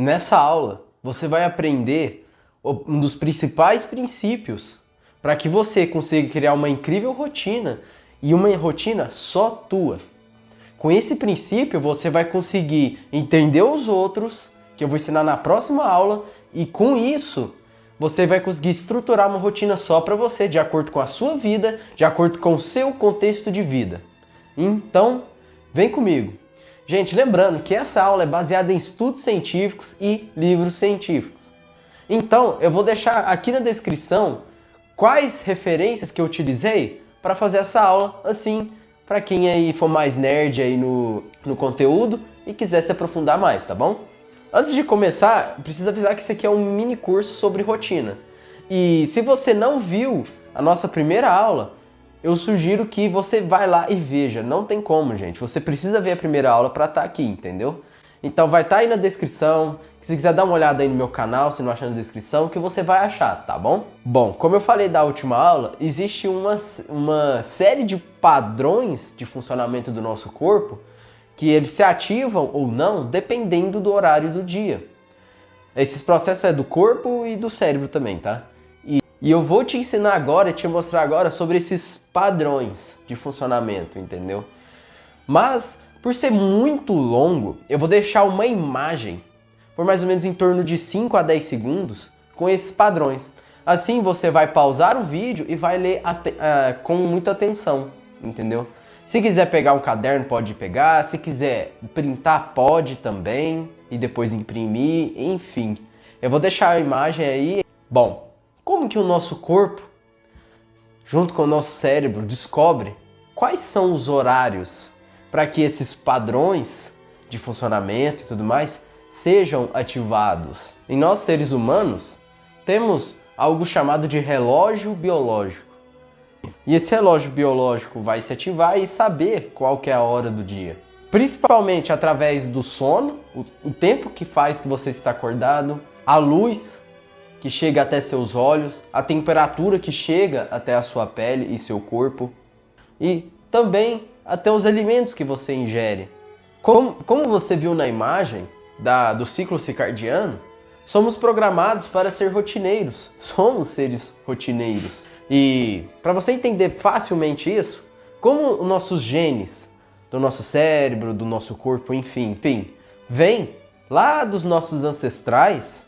Nessa aula, você vai aprender um dos principais princípios para que você consiga criar uma incrível rotina e uma rotina só tua. Com esse princípio, você vai conseguir entender os outros, que eu vou ensinar na próxima aula, e com isso, você vai conseguir estruturar uma rotina só para você, de acordo com a sua vida, de acordo com o seu contexto de vida. Então, vem comigo. Gente, lembrando que essa aula é baseada em estudos científicos e livros científicos. Então, eu vou deixar aqui na descrição quais referências que eu utilizei para fazer essa aula, assim, para quem aí for mais nerd aí no conteúdo e quiser se aprofundar mais, tá bom? Antes de começar, preciso avisar que isso aqui é um mini curso sobre rotina. E se você não viu a nossa primeira aula, eu sugiro que você vai lá e veja. Não tem como, gente. Você precisa ver a primeira aula para estar aqui, entendeu? Então vai estar aí na descrição. Se quiser dar uma olhada aí no meu canal, se não achar na descrição, que você vai achar, tá bom? Bom, como eu falei da última aula, existe uma série de padrões de funcionamento do nosso corpo que eles se ativam ou não dependendo do horário do dia. Esses processos é do corpo e do cérebro também, tá? E eu vou te ensinar agora, te mostrar agora sobre esses padrões de funcionamento, entendeu? Mas, por ser muito longo, eu vou deixar uma imagem por mais ou menos em torno de 5 a 10 segundos com esses padrões. Assim você vai pausar o vídeo e vai ler com muita atenção, entendeu? Se quiser pegar um caderno, pode pegar. Se quiser printar, pode também. E depois imprimir, enfim. Eu vou deixar a imagem aí. Bom, como que o nosso corpo, junto com o nosso cérebro, descobre quais são os horários para que esses padrões de funcionamento e tudo mais sejam ativados? Em nós, seres humanos, temos algo chamado de relógio biológico. E esse relógio biológico vai se ativar e saber qual que é a hora do dia. Principalmente através do sono, o tempo que faz que você está acordado, a luz que chega até seus olhos, a temperatura que chega até a sua pele e seu corpo, e também até os alimentos que você ingere. Como você viu na imagem do ciclo circadiano, somos programados para ser rotineiros, somos seres rotineiros. E para você entender facilmente isso, como os nossos genes do nosso cérebro, do nosso corpo, enfim, vem lá dos nossos ancestrais,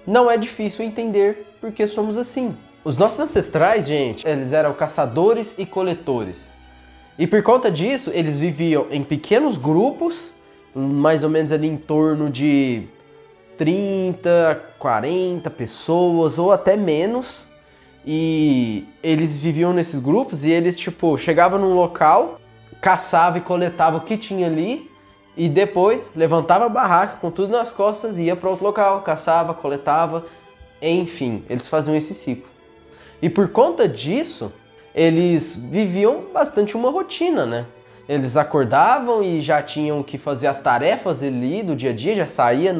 não é difícil entender porque somos assim. Os nossos ancestrais, gente, eles eram caçadores e coletores. E por conta disso, eles viviam em pequenos grupos, mais ou menos ali em torno de 30, 40 pessoas ou até menos. E eles viviam nesses grupos e eles, chegavam num local, caçavam e coletavam o que tinha ali e depois levantava a barraca com tudo nas costas e ia para outro local, caçava, coletava, enfim, eles faziam esse ciclo. E por conta disso, eles viviam bastante uma rotina, né? Eles acordavam e já tinham que fazer as tarefas ali do dia a dia, já saía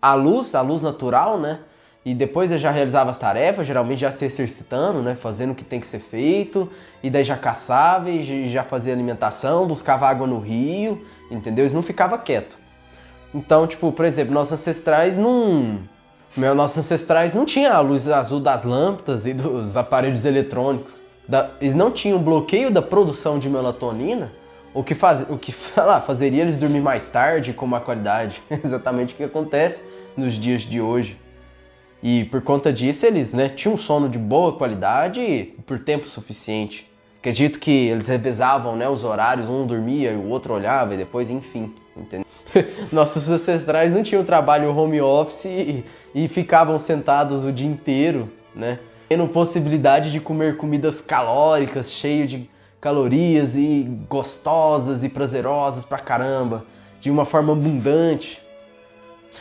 a luz natural, né? E depois ele já realizava as tarefas, geralmente já se exercitando, né? Fazendo o que tem que ser feito. E daí já caçava e já fazia alimentação, buscava água no rio, entendeu? Eles não ficavam quietos. Então, por exemplo, nossos ancestrais não tinham a luz azul das lâmpadas e dos aparelhos eletrônicos. Eles não tinham bloqueio da produção de melatonina, o que fazeria eles dormir mais tarde com má qualidade. Exatamente o que acontece nos dias de hoje. E por conta disso eles, tinham um sono de boa qualidade por tempo suficiente. Acredito que eles revezavam, os horários, um dormia e o outro olhava e depois, enfim, entendeu? Nossos ancestrais não tinham trabalho home office e ficavam sentados o dia inteiro, tendo possibilidade de comer comidas calóricas, cheias de calorias e gostosas e prazerosas pra caramba, de uma forma abundante.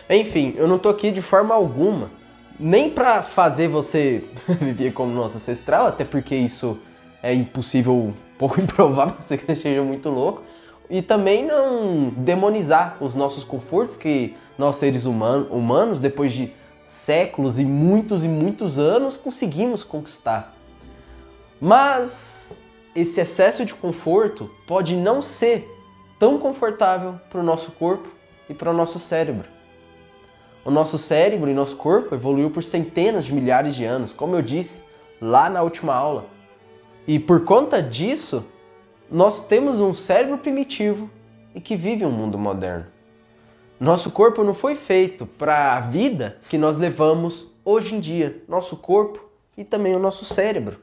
Enfim, eu não tô aqui de forma alguma nem para fazer você viver como nosso ancestral, até porque isso é impossível, pouco improvável, você que seja muito louco, e também não demonizar os nossos confortos que nós seres humanos, depois de séculos e muitos anos, conseguimos conquistar. Mas esse excesso de conforto pode não ser tão confortável para o nosso corpo e para o nosso cérebro. O nosso cérebro e nosso corpo evoluiu por centenas de milhares de anos, como eu disse lá na última aula. E por conta disso, nós temos um cérebro primitivo e que vive um mundo moderno. Nosso corpo não foi feito para a vida que nós levamos hoje em dia, nosso corpo e também o nosso cérebro.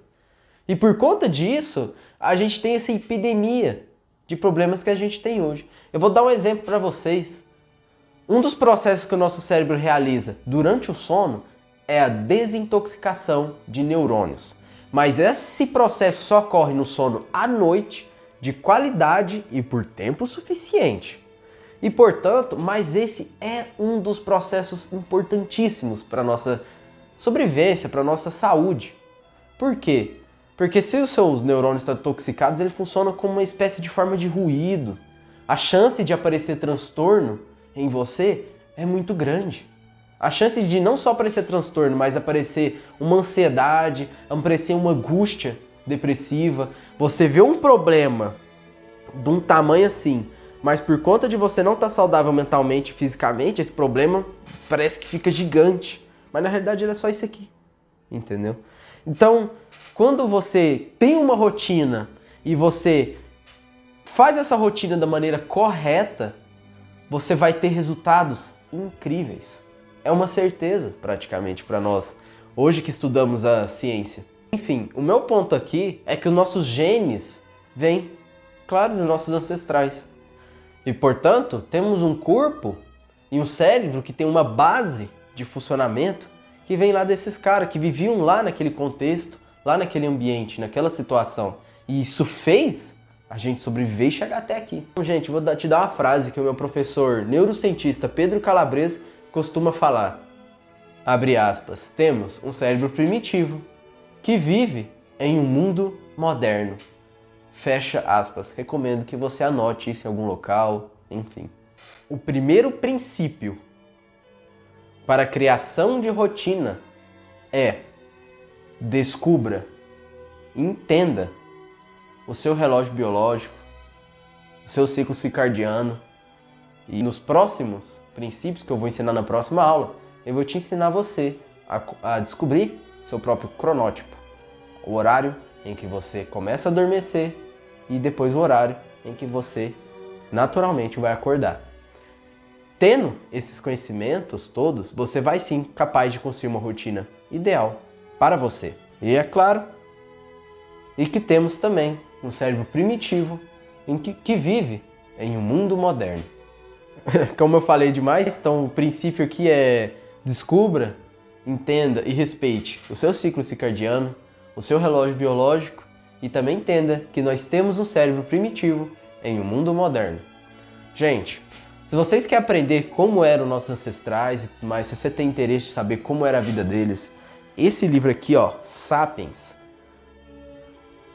E por conta disso, a gente tem essa epidemia de problemas que a gente tem hoje. Eu vou dar um exemplo para vocês. Um dos processos que o nosso cérebro realiza durante o sono é a desintoxicação de neurônios. Mas esse processo só ocorre no sono à noite, de qualidade e por tempo suficiente. E portanto, mas esse é um dos processos importantíssimos para a nossa sobrevivência, para a nossa saúde. Por quê? Porque se os seus neurônios estão intoxicados, eles funcionam como uma espécie de forma de ruído. A chance de aparecer transtorno em você é muito grande. A chance de não só aparecer transtorno, mas aparecer uma ansiedade, aparecer uma angústia depressiva. Você vê um problema de um tamanho assim, mas por conta de você não estar saudável mentalmente e fisicamente, esse problema parece que fica gigante. Mas na realidade ele é só isso aqui, entendeu? Então, quando você tem uma rotina e você faz essa rotina da maneira correta, você vai ter resultados incríveis. É uma certeza, praticamente, para nós, hoje que estudamos a ciência. Enfim, o meu ponto aqui é que os nossos genes vêm, claro, dos nossos ancestrais. E, portanto, temos um corpo e um cérebro que tem uma base de funcionamento que vem lá desses caras que viviam lá naquele contexto, lá naquele ambiente, naquela situação. E isso fez a gente sobreviver e chegar até aqui. Então, gente, vou te dar uma frase que o meu professor neurocientista Pedro Calabres costuma falar. Abre aspas. Temos um cérebro primitivo que vive em um mundo moderno. Fecha aspas. Recomendo que você anote isso em algum local, enfim. O primeiro princípio para a criação de rotina é: descubra, entenda o seu relógio biológico, o seu ciclo circadiano. E nos próximos princípios que eu vou ensinar na próxima aula, eu vou te ensinar você a descobrir seu próprio cronótipo, o horário em que você começa a adormecer e depois o horário em que você naturalmente vai acordar. Tendo esses conhecimentos todos, você vai sim capaz de construir uma rotina ideal para você. E é claro, e que temos também um cérebro primitivo que vive em um mundo moderno. Como eu falei demais, então o princípio aqui é: descubra, entenda e respeite o seu ciclo circadiano, o seu relógio biológico e também entenda que nós temos um cérebro primitivo em um mundo moderno. Gente, se vocês querem aprender como eram nossos ancestrais e tudo mais, se você tem interesse de saber como era a vida deles, esse livro aqui, ó, Sapiens,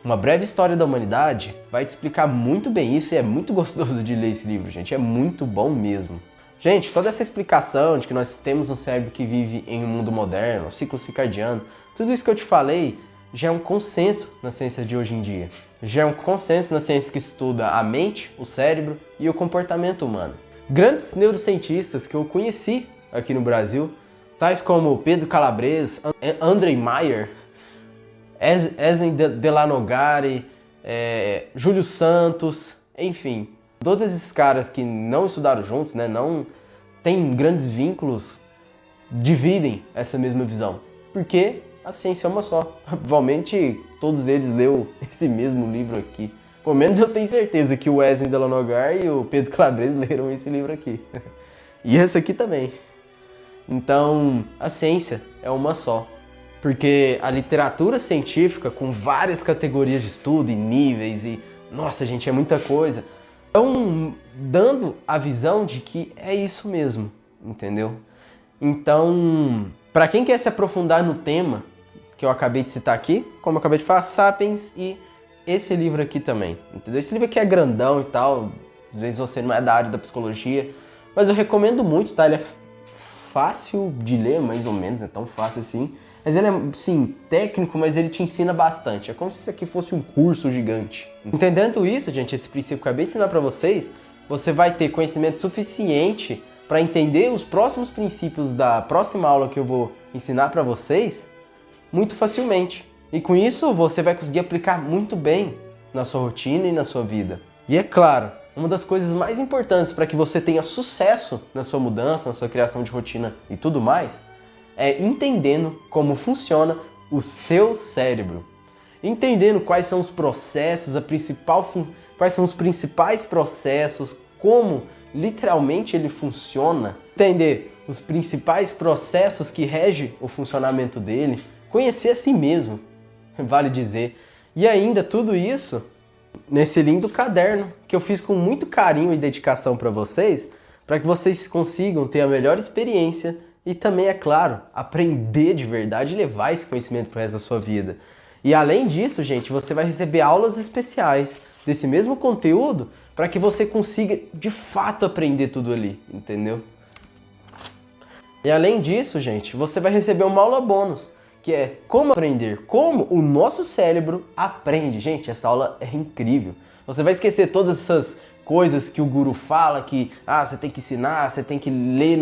Uma Breve História da Humanidade, vai te explicar muito bem isso e é muito gostoso de ler esse livro, gente. É muito bom mesmo. Gente, toda essa explicação de que nós temos um cérebro que vive em um mundo moderno, um ciclo circadiano, tudo isso que eu te falei já é um consenso na ciência de hoje em dia. Já é um consenso na ciência que estuda a mente, o cérebro e o comportamento humano. Grandes neurocientistas que eu conheci aqui no Brasil, tais como Pedro Calabres, André Maier, Eslen Delanogari, Júlio Santos, enfim, todos esses caras que não estudaram juntos, né, não têm grandes vínculos, dividem essa mesma visão, porque a ciência é uma só. Provavelmente todos eles leram esse mesmo livro aqui. Pelo menos eu tenho certeza que o Eslen Delanogari e o Pedro Calabres leram esse livro aqui. E esse aqui também. Então, a ciência é uma só. Porque a literatura científica, com várias categorias de estudo e níveis e... Nossa, gente, é muita coisa. Estão dando a visão de que é isso mesmo, entendeu? Então, para quem quer se aprofundar no tema que eu acabei de citar aqui, como eu acabei de falar, Sapiens e esse livro aqui também, entendeu? Esse livro aqui é grandão e tal, às vezes você não é da área da psicologia, mas eu recomendo muito, tá? Ele é fácil de ler, mais ou menos, é tão fácil assim. Mas ele é, sim, técnico, mas ele te ensina bastante. É como se isso aqui fosse um curso gigante. Entendendo isso, gente, esse princípio que eu acabei de ensinar pra vocês, você vai ter conhecimento suficiente para entender os próximos princípios da próxima aula que eu vou ensinar para vocês muito facilmente. E com isso você vai conseguir aplicar muito bem na sua rotina e na sua vida. E é claro, uma das coisas mais importantes para que você tenha sucesso na sua mudança, na sua criação de rotina e tudo mais, é entendendo como funciona o seu cérebro. Entendendo quais são os processos, quais são os principais processos, como literalmente ele funciona, entender os principais processos que regem o funcionamento dele, conhecer a si mesmo, vale dizer. E ainda tudo isso nesse lindo caderno que eu fiz com muito carinho e dedicação para vocês, para que vocês consigam ter a melhor experiência e também, é claro, aprender de verdade e levar esse conhecimento para o resto da sua vida. E além disso, gente, você vai receber aulas especiais desse mesmo conteúdo para que você consiga de fato aprender tudo ali, entendeu? E além disso, gente, você vai receber uma aula bônus, que é como aprender, como o nosso cérebro aprende. Gente, essa aula é incrível. Você vai esquecer todas essas coisas que o guru fala, que você tem que ensinar, você tem que ler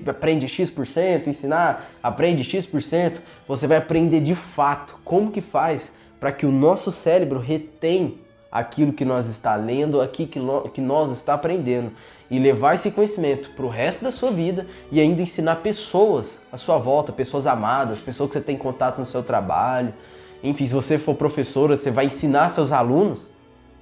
aprende X%, ensinar, aprende X%. Você vai aprender de fato como que faz para que o nosso cérebro retém aquilo que nós está lendo, aquilo que nós está aprendendo, e levar esse conhecimento para o resto da sua vida e ainda ensinar pessoas à sua volta, pessoas amadas, pessoas que você tem contato no seu trabalho. Enfim, se você for professora, você vai ensinar seus alunos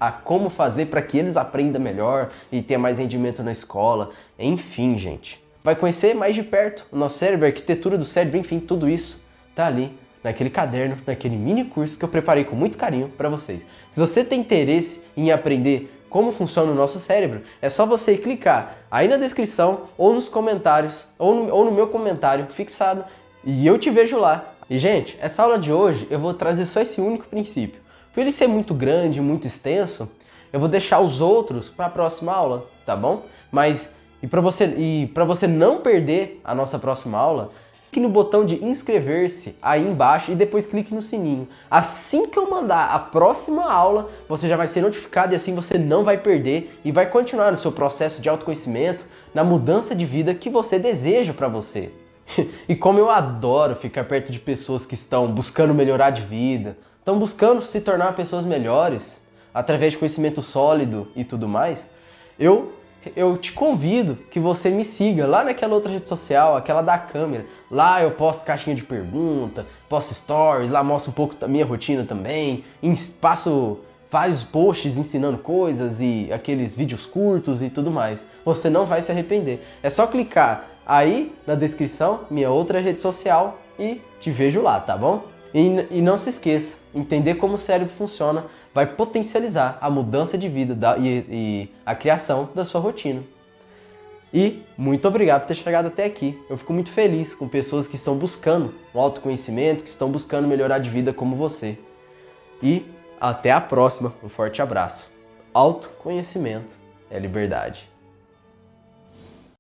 a como fazer para que eles aprendam melhor e tenham mais rendimento na escola. Enfim, gente, vai conhecer mais de perto o nosso cérebro, a arquitetura do cérebro, enfim, tudo isso tá ali naquele caderno, naquele mini curso que eu preparei com muito carinho para vocês. Se você tem interesse em aprender como funciona o nosso cérebro, é só você clicar aí na descrição ou nos comentários, ou no meu comentário fixado, e eu te vejo lá. E gente, essa aula de hoje eu vou trazer só esse único princípio. Por ele ser muito grande, muito extenso, eu vou deixar os outros para a próxima aula, tá bom? Mas, para você não perder a nossa próxima aula, clique no botão de inscrever-se aí embaixo e depois clique no sininho. Assim que eu mandar a próxima aula, você já vai ser notificado e assim você não vai perder e vai continuar no seu processo de autoconhecimento, na mudança de vida que você deseja para você. E como eu adoro ficar perto de pessoas que estão buscando melhorar de vida, estão buscando se tornar pessoas melhores, através de conhecimento sólido e tudo mais, eu te convido que você me siga lá naquela outra rede social, aquela da câmera. Lá eu posto caixinha de pergunta, posto stories, lá mostro um pouco da minha rotina também, passo vários posts ensinando coisas e aqueles vídeos curtos e tudo mais. Você não vai se arrepender. É só clicar aí na descrição, minha outra rede social, e te vejo lá, tá bom? E não se esqueça, entender como o cérebro funciona vai potencializar a mudança de vida e a criação da sua rotina. E muito obrigado por ter chegado até aqui. Eu fico muito feliz com pessoas que estão buscando um autoconhecimento, que estão buscando melhorar de vida como você. E até a próxima. Um forte abraço. Autoconhecimento é liberdade.